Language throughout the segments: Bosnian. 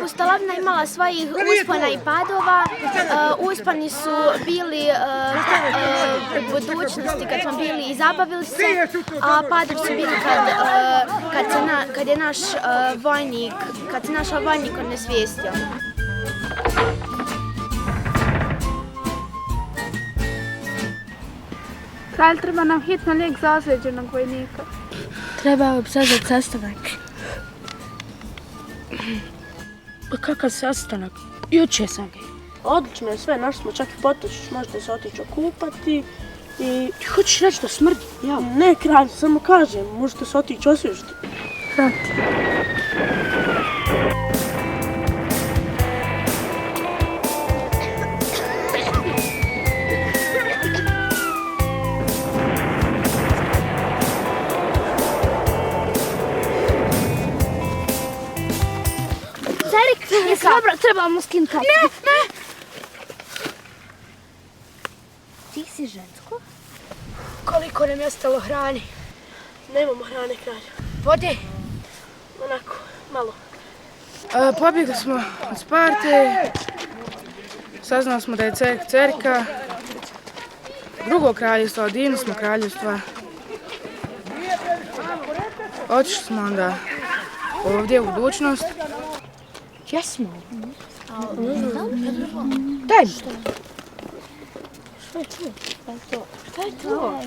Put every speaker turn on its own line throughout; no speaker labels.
Stalovina imala svojih uspona i padova. Usponi su bili u budućnosti kad smo bili i zabavili se, a padovi su bili kad je naš vojnik, kad se naš vojnik onesvijestio.
Kralj, treba nam hitno lijek za ozlijeđenog vojnika.
Trebao bi sazvati sastanak. Pa kakav sastanak? Juče sam ga.
Odlično je sve, našli smo čak i potočić, možete se otići okupati i...
Ti hoćeš reći da smrdi? Ja.
Ne, kralj, samo kažem, možete se otići osvježiti.
Hrati.
Dobro, trebamo skinuti kapu. Ne!
Ti si žensko?
Koliko nam je ostalo hrani?
Nemamo hrane, kralj.
Vode?
Onako, malo.
Pobjegli smo od Sparte, saznali smo da je cerka, drugo kraljevstvo, od smo kraljevstva. Otišli smo onda ovdje u budućnost.
Jesmo. Daj mi.
Šta je to?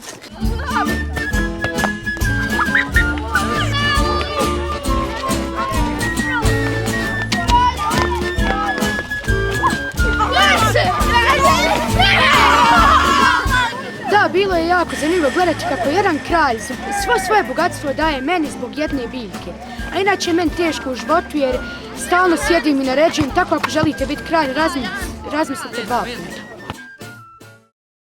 Da, bilo je jako zanimljivo gledati kako jedan kralj svo svoje bogatstvo daje meni zbog jedne biljke. A inače je meni teško u životu jer stalno sjedim i naređujem, tako ako želite biti kralj, razmislite dva puta.